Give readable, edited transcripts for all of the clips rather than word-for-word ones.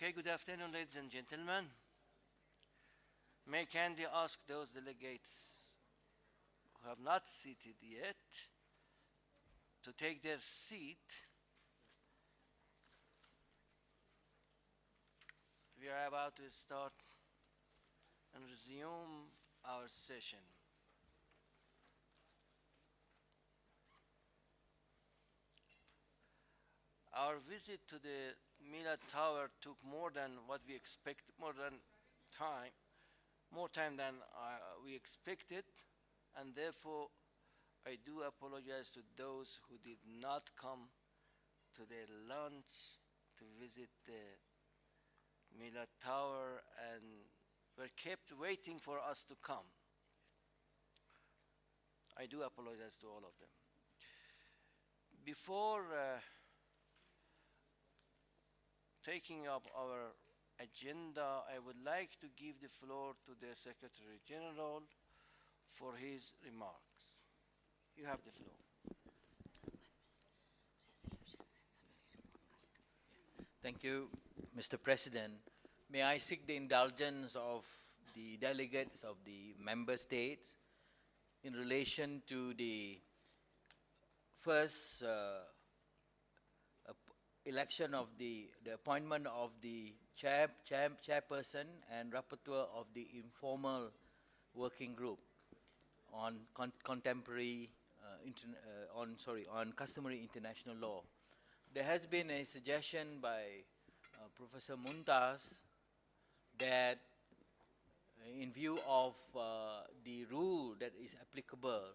Okay, good afternoon, ladies and gentlemen. May I kindly ask those delegates who have not seated yet to take their seat. We are about to start and resume our session. Our visit to the Mila Tower took more than what we expected, more time than we expected, and therefore I do apologize to those who did not come to the lunch to visit the Mila Tower and were kept waiting for us to come. I do apologize to all of them. Before taking up our agenda, I would like to give the floor to the Secretary General for his remarks. You have the floor. Thank you, Mr. President. May I seek the indulgence of the delegates of the member states in relation to the first election of the appointment of the chairperson and rapporteur of the informal working group on contemporary on customary international law. There has been a suggestion by Professor Muntas that in view of the rule that is applicable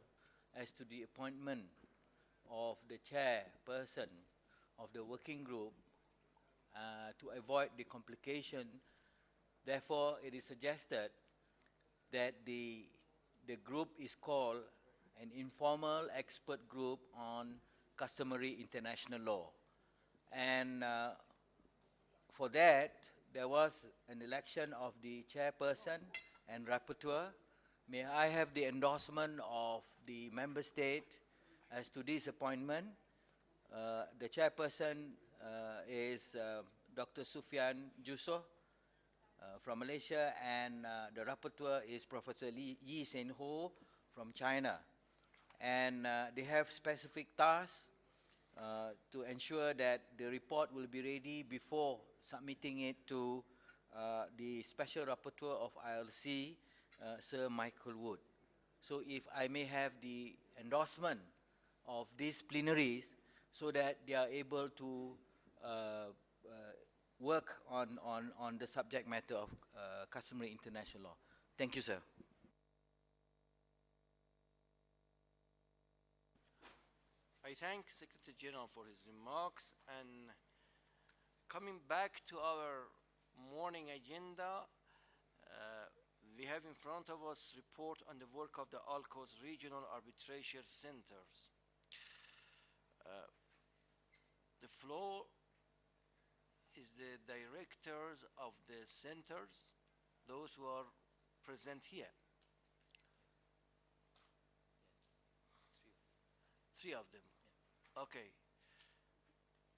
as to the appointment of the chairperson of the working group, to avoid the complication, therefore it is suggested that the group is called an informal expert group on customary international law. And for that, there was an election of the chairperson and rapporteur. May I have the endorsement of the member state as to this appointment? The chairperson is Dr. Sufyan Jusoh from Malaysia, and the rapporteur is Professor Yi Sen Ho from China. And they have specific tasks to ensure that the report will be ready before submitting it to the Special Rapporteur of ILC, Sir Michael Wood. So if I may have the endorsement of these plenaries so that they are able to work on the subject matter of customary international law. Thank you, sir. I thank Secretary General for his remarks, and coming back to our morning agenda, we have in front of us report on the work of the ALCO's regional arbitration centers. The floor is the directors of the centers, those who are present here. Three of them. Okay.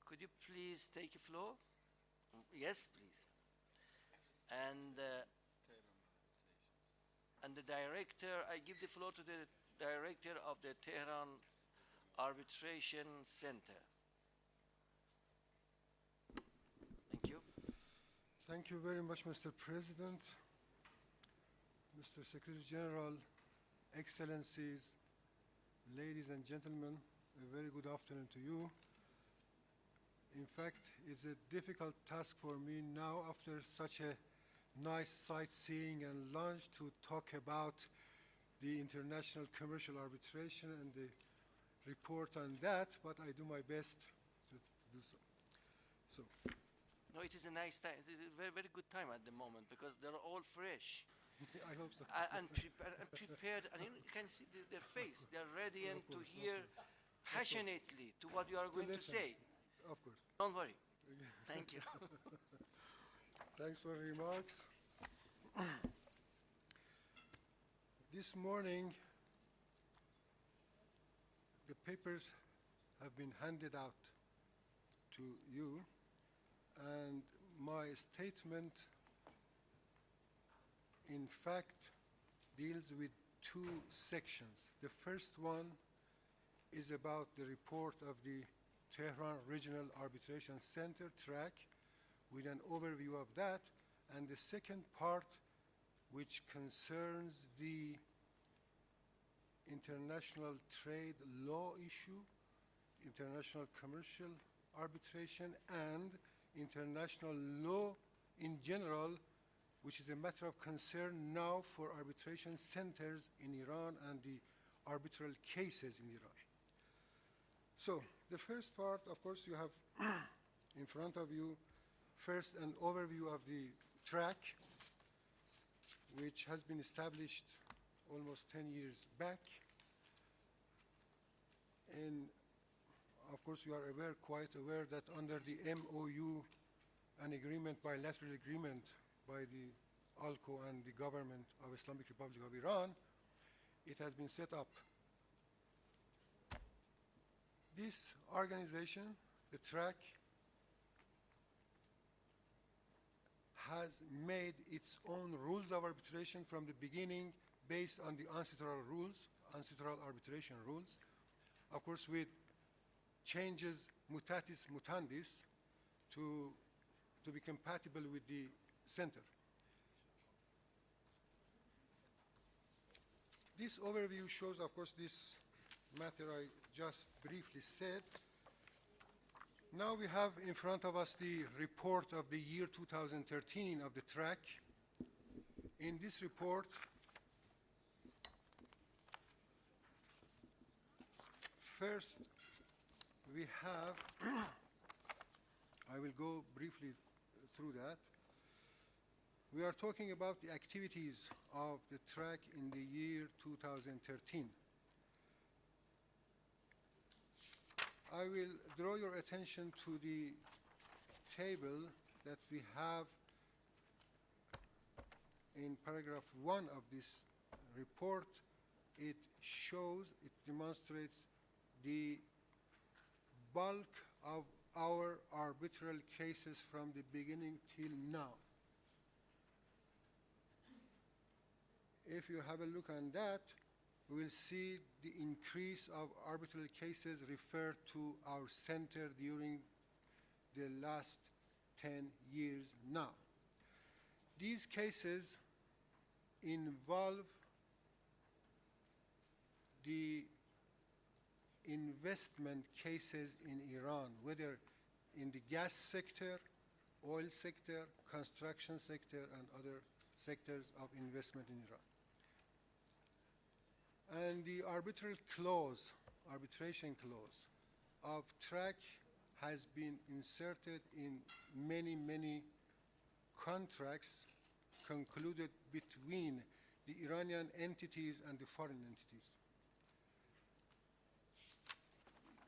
Could you please take the floor? Yes, please. And the director, I give the floor to the director of the Tehran Arbitration Center. Thank you. Thank you very much, Mr. President, Mr. Secretary General, Excellencies, ladies and gentlemen, a very good afternoon to you. In fact, it's a difficult task for me now after such a nice sightseeing and lunch to talk about the international commercial arbitration and the report on that, but I do my best to do so. No, it is a nice time. It is a very, very good time at the moment because they're all fresh. I hope so. And prepared, and you can see their face. They're radiant to hear passionately to what you are going to say. Of course. Don't worry. Thank you. Thanks for the remarks. This morning, the papers have been handed out to you, and my my statement, in fact, deals with two sections. The first one is about the report of the Tehran Regional Arbitration Center, TRAC, with an overview of that. And the second part, which concerns the international trade law issue, international commercial arbitration, and international law in general, which is a matter of concern now for arbitration centers in Iran and the arbitral cases in Iran. So the first part, of course, you have in front of you first an overview of the TRAC, which has been established almost 10 years back. And of course, you are aware, quite aware, that under the MOU, an agreement, bilateral agreement by the ALCO and the government of Islamic Republic of Iran, it has been set up. This organization, the TRAC, has made its own rules of arbitration from the beginning based on the UNCITRAL rules, UNCITRAL arbitration rules, of course with changes mutatis mutandis to be compatible with the center. This overview shows, of course, this matter I just briefly said. Now we have in front of us the report of the year 2013 of the TRAC. In this report, first we have, I will go briefly through that. We are talking about the activities of the TRAC in the year 2013. I will draw your attention to the table that we have in paragraph 1 of this report. It shows, it demonstrates the bulk of our arbitral cases from the beginning till now. If you have a look on that, we will see the increase of arbitral cases referred to our center during the last 10 years now. These cases involve the investment cases in Iran, whether in the gas sector, oil sector, construction sector, and other sectors of investment in Iran. And the arbitral clause, arbitration clause of TRAC has been inserted in many, many contracts concluded between the Iranian entities and the foreign entities.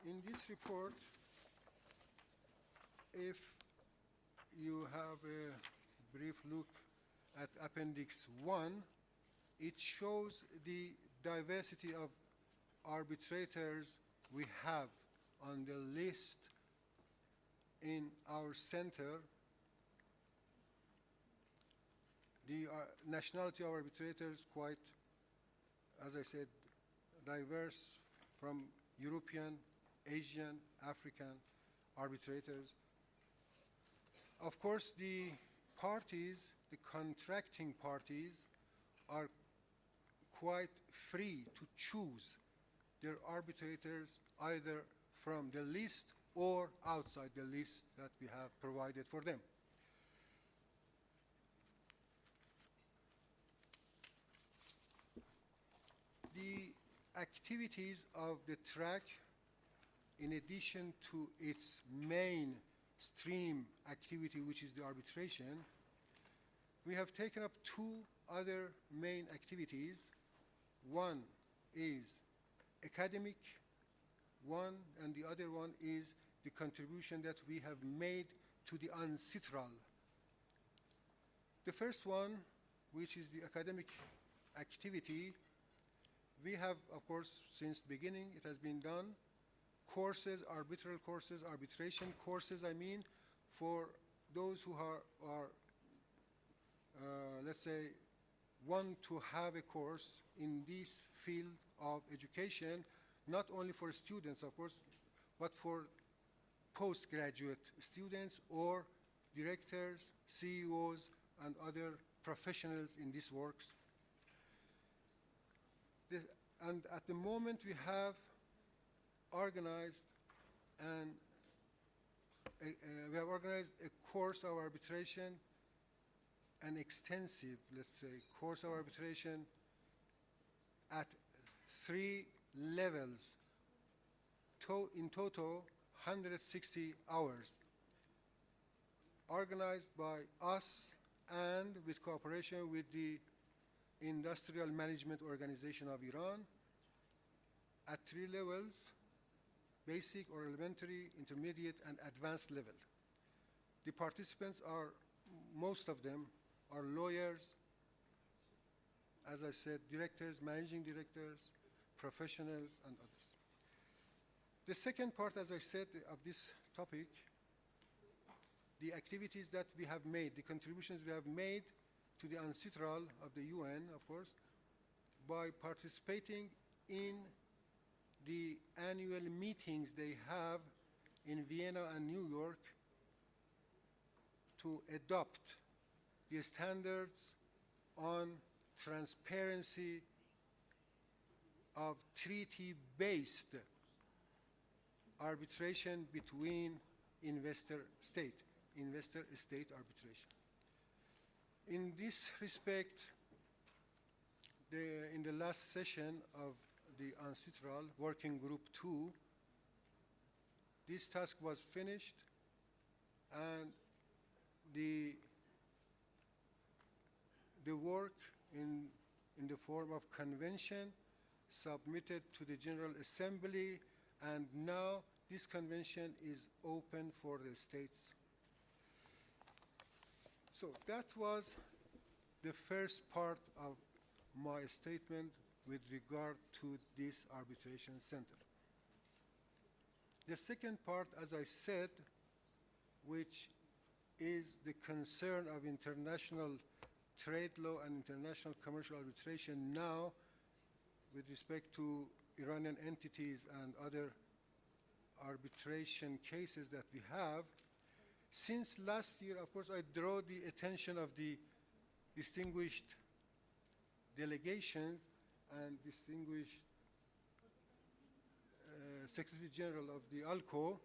In this report, if you have a brief look at Appendix 1, it shows the diversity of arbitrators we have on the list in our center. The nationality of arbitrators quite, as I said, diverse, from European, Asian, African arbitrators. Of course, the parties, the contracting parties, are quite free to choose their arbitrators either from the list or outside the list that we have provided for them. The activities of the TRAC, in addition to its main stream activity, which is the arbitration, we have taken up two other main activities. One is academic one, and the other one is the contribution that we have made to the UNCITRAL. The first one, which is the academic activity, we have, of course, since the beginning, it has been done, courses, arbitral courses, arbitration courses, I mean, for those who are let's say, want to have a course in this field of education, not only for students, of course, but for postgraduate students or directors, CEOs, and other professionals in these works. And at the moment, we have organized a course of arbitration, an extensive, let's say, course of arbitration at 3 levels, in total 160 hours, organized by us and with cooperation with the Industrial Management Organization of Iran at 3 levels: basic or elementary, intermediate, and advanced level. The participants are, most of them, are lawyers, as I said, directors, managing directors, professionals, and others. The second part, as I said, of this topic, the activities that we have made, the contributions we have made to the UNCITRAL of the UN, of course, by participating in the annual meetings they have in Vienna and New York to adopt the standards on transparency of treaty-based arbitration between investor-state arbitration. In this respect, in the last session of the UNCITRAL Working Group 2, this task was finished, and the work in the form of convention submitted to the General Assembly, and now this convention is open for the states. So that was the first part of my statement with regard to this arbitration center. The second part, as I said, which is the concern of international trade law and international commercial arbitration now with respect to Iranian entities and other arbitration cases that we have. Since last year, of course, I draw the attention of the distinguished delegations and distinguished Secretary General of the ALCO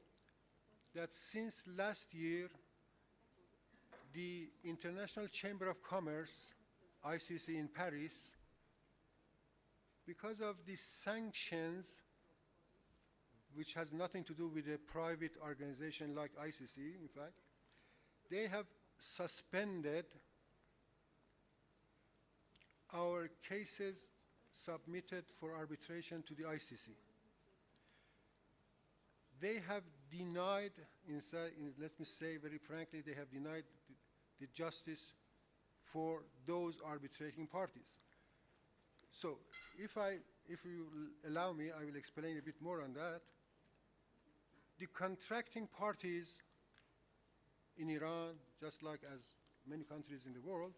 that since last year, the International Chamber of Commerce, ICC in Paris, because of the sanctions, which has nothing to do with a private organization like ICC, in fact, they have suspended our cases submitted for arbitration to the ICC. They have denied, let me say very frankly, they have denied the justice for those arbitrating parties. So if you allow me, I will explain a bit more on that. The contracting parties in Iran, just like as many countries in the world,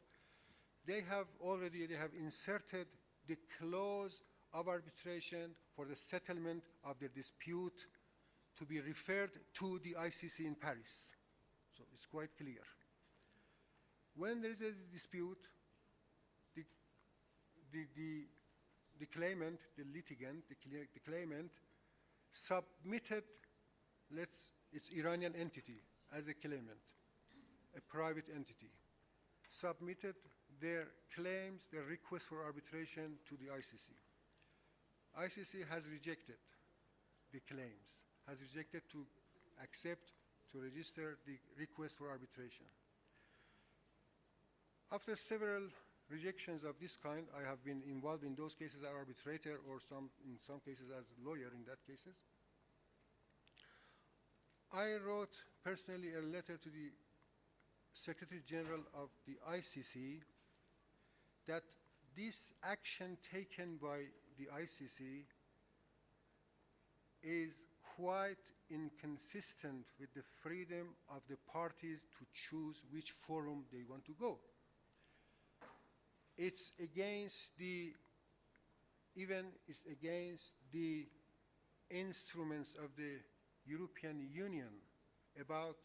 they have inserted the clause of arbitration for the settlement of their dispute to be referred to the ICC in Paris. So it's quite clear. When there is a dispute, the claimant, the litigant, the claimant submitted, its Iranian entity as a claimant, a private entity, submitted their claims, their request for arbitration to the ICC. ICC has rejected the claims, has rejected to accept, to register the request for arbitration. After several rejections of this kind, I have been involved in those cases as arbitrator or in some cases as lawyer in that cases. I wrote personally a letter to the Secretary General of the ICC that this action taken by the ICC is quite inconsistent with the freedom of the parties to choose which forum they want to go. It's against the, even it's against the instruments of the European Union about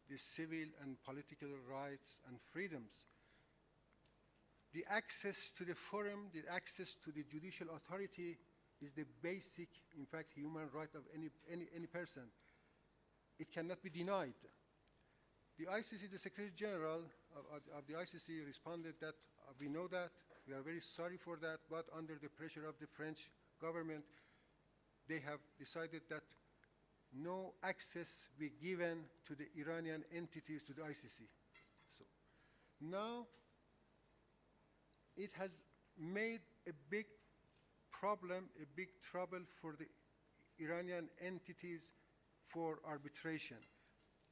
the civil and political rights and freedoms. The access to the forum, the access to the judicial authority is the basic, in fact, human right of any person. It cannot be denied. The ICC, the Secretary General of the ICC responded that we know that, we are very sorry for that, but under the pressure of the French government, they have decided that no access be given to the Iranian entities to the ICC. So now it has made a big problem, a big trouble for the Iranian entities for arbitration.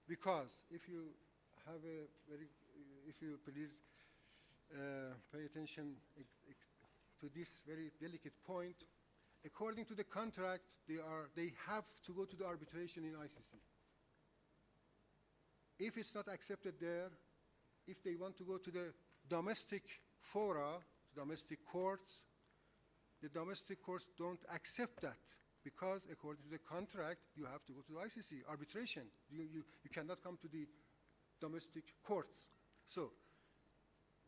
Because if you have a very, if you please pay attention to this very delicate point, according to the contract, they have to go to the arbitration in ICC. If it's not accepted there, if they want to go to the domestic fora, domestic courts, the domestic courts don't accept that because according to the contract, you have to go to the ICC, arbitration. You cannot come to the domestic courts. So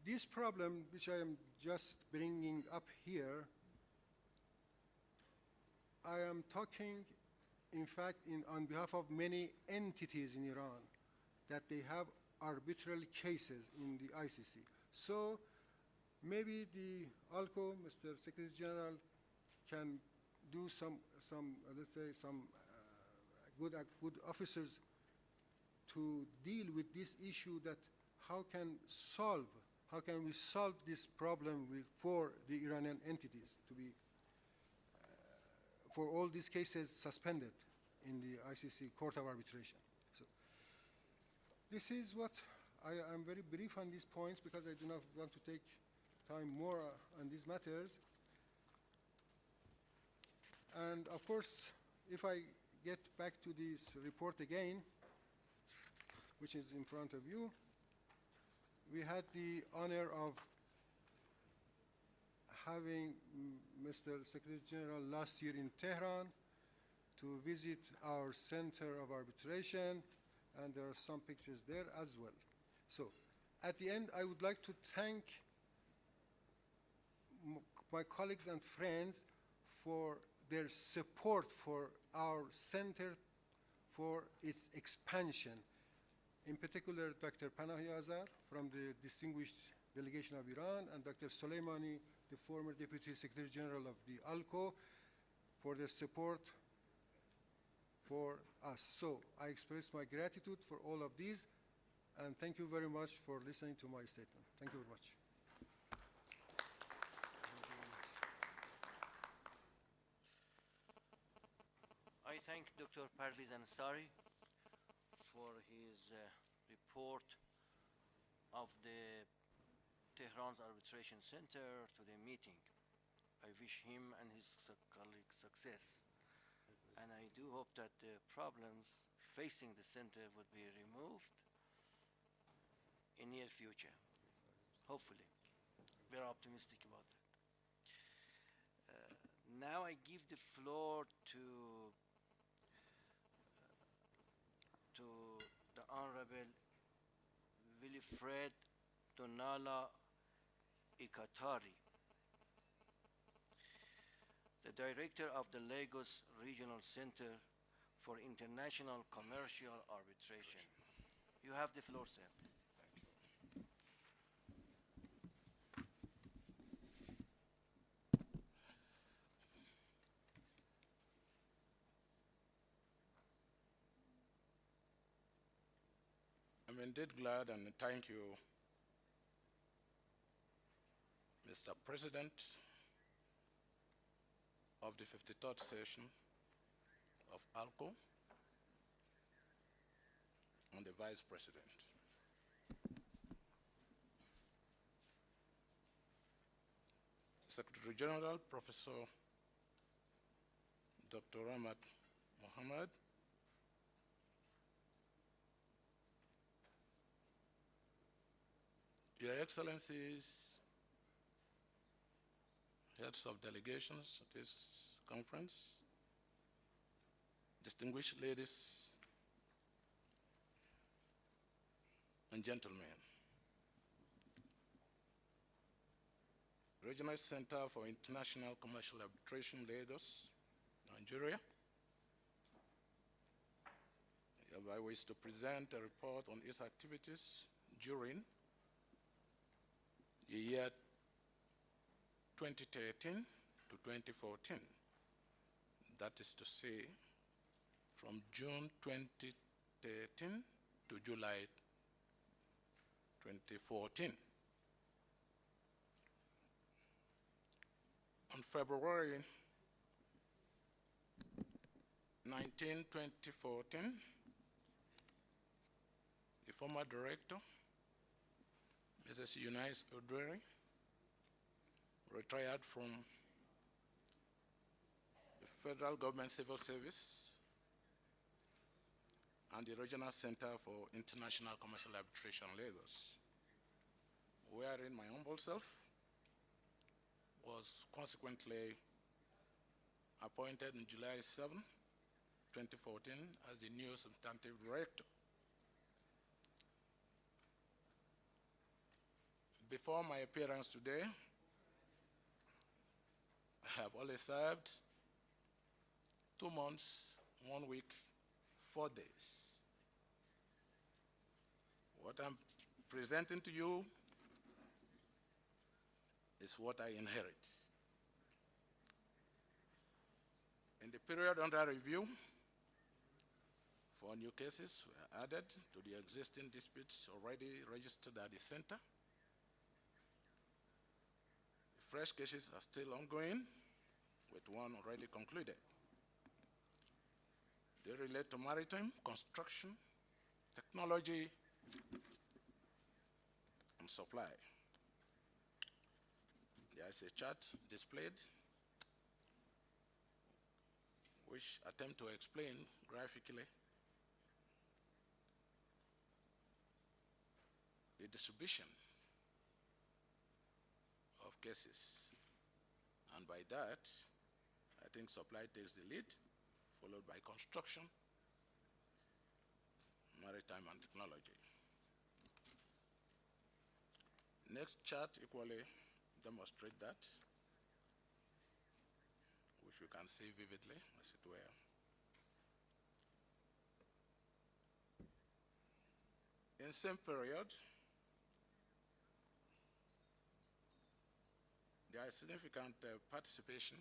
this problem, which I am just bringing up here, I am talking, in fact, on behalf of many entities in Iran that they have arbitral cases in the ICC. So maybe the ALCO, Mr. Secretary General, can do some let's say, some good officers to deal with this issue that how can we solve this problem for the Iranian entities to be, for all these cases suspended in the ICC Court of Arbitration. So this is what I'm very brief on these points because I do not want to take time more on these matters. And of course, if I get back to this report again, which is in front of you, we had the honor of having Mr. Secretary General last year in Tehran to visit our Center of Arbitration, and there are some pictures there as well. So at the end, I would like to thank my colleagues and friends for their support for our center, for its expansion. In particular, Dr. Panahi Azar from the Distinguished Delegation of Iran and Dr. Soleimani, the former Deputy Secretary General of the ALCO, for their support for us. So I express my gratitude for all of these, and thank you very much for listening to my statement. Thank you very much. I thank Dr. Parviz Ansari for his report of the Tehran's Arbitration Center to the meeting. I wish him and his colleagues success. And I do hope that the problems facing the center would be removed in near future. Hopefully. We're optimistic about that. Now I give the floor to the Honorable Wilfred Donala Ikatari, the Director of the Lagos Regional Center for International Commercial Arbitration. You have the floor, sir. I'm indeed glad and thank you, Mr. President of the 53rd session of ALCO and the Vice President. Secretary General Professor Dr. Ahmad Mohammed, Your Excellencies, heads of delegations at this conference, distinguished ladies and gentlemen, Regional Center for International Commercial Arbitration, Lagos, Nigeria, hereby wish to present a report on its activities during the year 2013 to 2014. That is to say, from June 2013 to July 2014. On February 19, 2014, the former director, Mrs. Eunice Odwere, retired from the Federal Government Civil Service and the Regional Center for International Commercial Arbitration, Lagos, wherein my humble self was consequently appointed on July 7, 2014 as the new substantive director. Before my appearance today, I have only served 2 months, 1 week, 4 days. What I'm presenting to you is what I inherit. In the period under review, 4 new cases were added to the existing disputes already registered at the center. The fresh cases are still ongoing, with 1 already concluded. They relate to maritime, construction, technology, and supply. There is a chart displayed which attempt to explain graphically the distribution of cases. And by that, I think supply takes the lead, followed by construction, maritime, and technology. Next chart equally demonstrate that, which we can see vividly, as it were. In same period, there is significant participation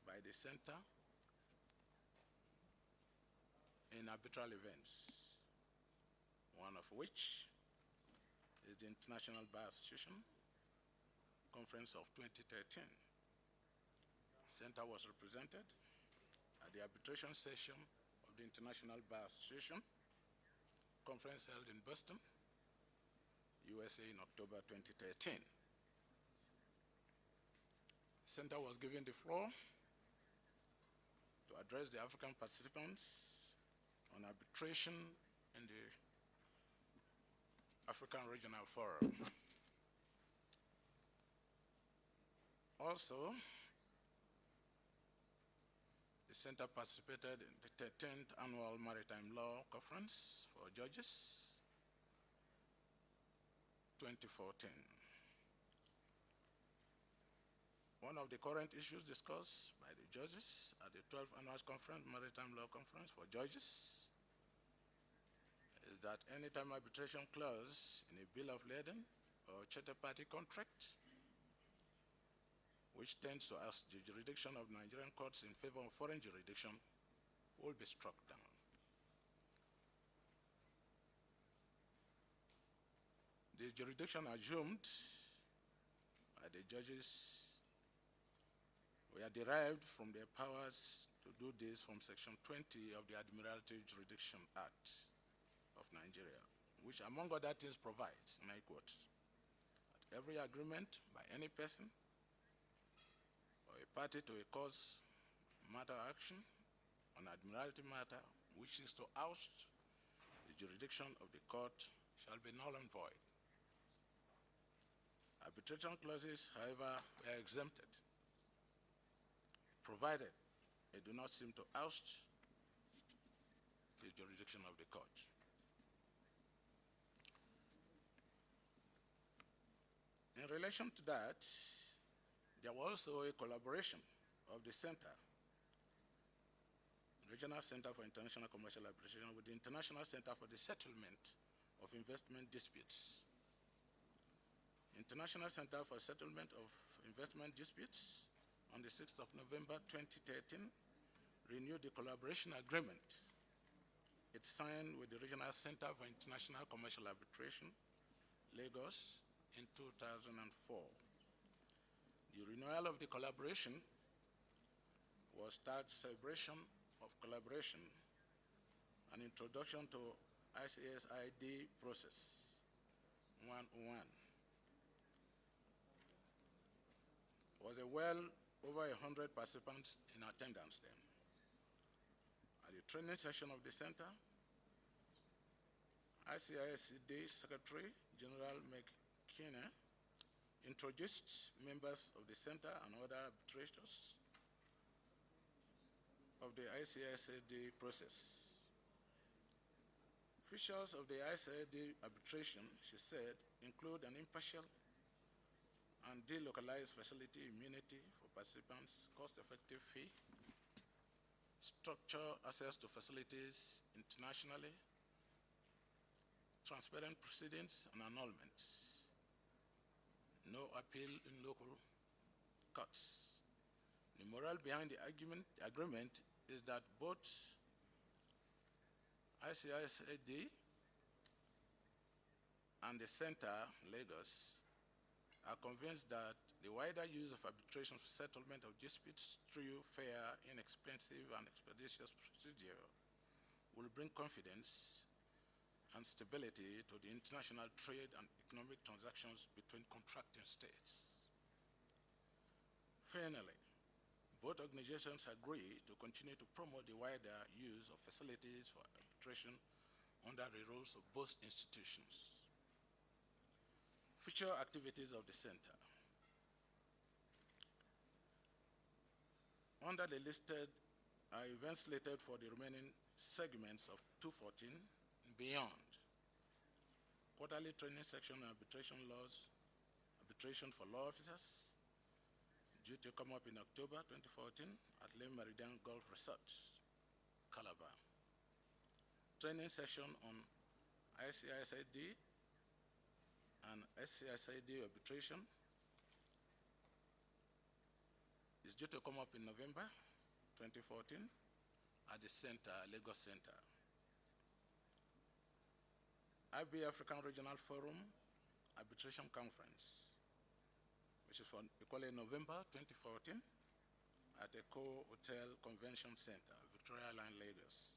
by the center in arbitral events, one of which is the International Bar Association Conference of 2013. Center was represented at the arbitration session of the International Bar Association conference held in Boston, USA in October 2013. Center was given the floor to address the African participants on arbitration in the African Regional Forum. Also, the center participated in the 13th Annual Maritime Law Conference for Judges 2014. One of the current issues discussed by the judges at the 12th Annual Conference, Maritime Law Conference for Judges, is that anytime arbitration clause in a bill of lading or charter party contract which tends to ask the jurisdiction of Nigerian courts in favor of foreign jurisdiction will be struck down. The jurisdiction assumed by the judges were derived from their powers to do this from Section 20 of the Admiralty Jurisdiction Act of Nigeria, which among other things provides, and I quote, that every agreement by any person or a party to a cause, matter, or action on admiralty matter wishes to oust the jurisdiction of the court shall be null and void. Arbitration clauses, however, are exempted, provided they do not seem to oust the jurisdiction of the court. In relation to that, there was also a collaboration of the Center, Regional Center for International Commercial Arbitration, with the International Center for the Settlement of Investment Disputes. International Center for Settlement of Investment Disputes on the 6th of November 2013 renewed the collaboration agreement it signed with the Regional Center for International Commercial Arbitration, Lagos, in 2004. The renewal of the collaboration was third celebration of collaboration and introduction to ICSID process 101. Was a well over 100 participants in attendance then. At the training session of the center, ICISD Secretary General McKinney introduced members of the center and other arbitrators of the ICISD process. Features of the ICISD arbitration, she said, include an impartial and delocalized facility immunity for participants, cost-effective fee, structure access to facilities internationally, transparent proceedings and annulments, no appeal in local courts. The moral behind the agreement is that both ICISD and the Center, Lagos, are convinced that the wider use of arbitration for settlement of disputes through fair, inexpensive, and expeditious procedure will bring confidence and stability to the international trade and economic transactions between contracting states. Finally, both organizations agree to continue to promote the wider use of facilities for arbitration under the rules of both institutions. Future activities of the center. Under the listed are events slated for the remaining segments of 214 and beyond. Quarterly training section on arbitration laws, arbitration for law officers, due to come up in October 2014 at Le Meridian Golf Resort, Calabar. Training session on ICISD and SCISD arbitration is due to come up in November 2014 at the center, Lagos Center. IB African Regional Forum Arbitration Conference, which is for equally November 2014 at Eco Hotel Convention Center, Victoria Line, Lagos.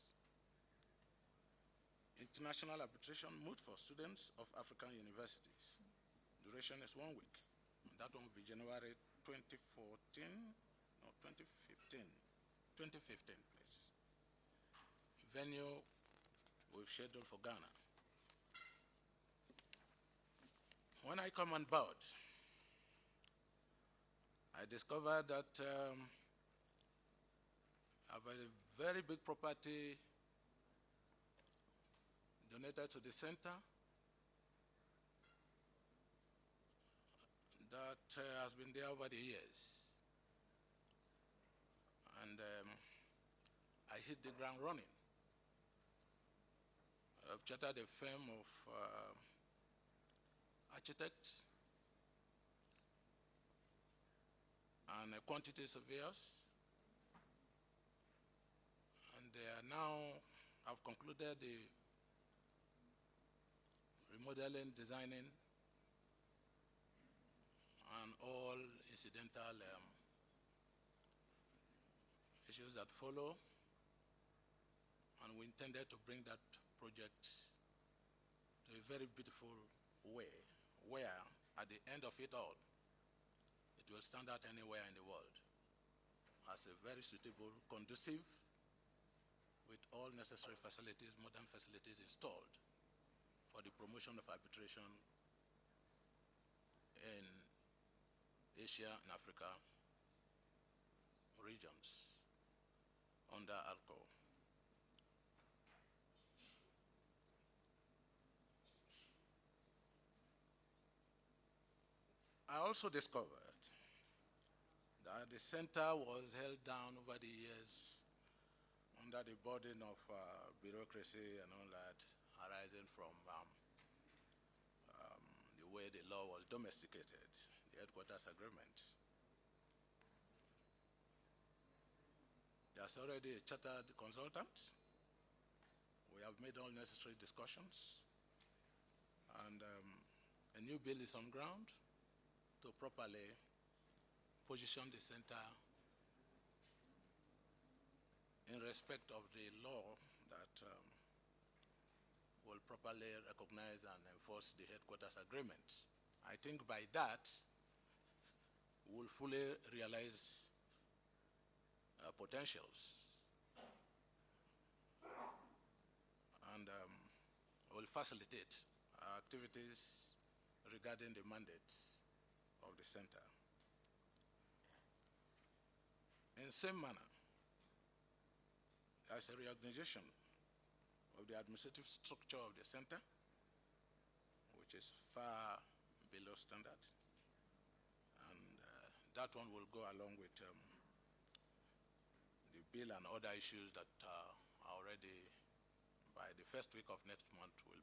International Arbitration Moot for Students of African Universities. Duration is 1 week. And that one will be January 2015, please. Venue we've scheduled for Ghana. When I come on board, I discovered that I have a very big property donated to the center that has been there over the years. And I hit the ground running. I've chartered a firm of architects and quantity surveyors. And they are now, I've concluded the remodeling, designing, and all incidental issues that follow. And we intended to bring that project to a very beautiful way, where at the end of it all, it will stand out anywhere in the world as a very suitable, conducive with all necessary facilities, modern facilities installed for the promotion of arbitration in Asia and Africa regions under ALCO. I also discovered that the center was held down over the years under the burden of bureaucracy and all that arising from the way the law was domesticated, the headquarters agreement. There's already a chartered consultant. We have made all necessary discussions, and a new bill is on ground to properly position the center in respect of the law that will properly recognize and enforce the headquarters agreement. I think by that, we'll fully realize potentials and will facilitate activities regarding the mandate of the center. In the same manner, as a reorganization of the administrative structure of the center, which is far below standard, and that one will go along with the bill and other issues that are already, by the first week of next month, will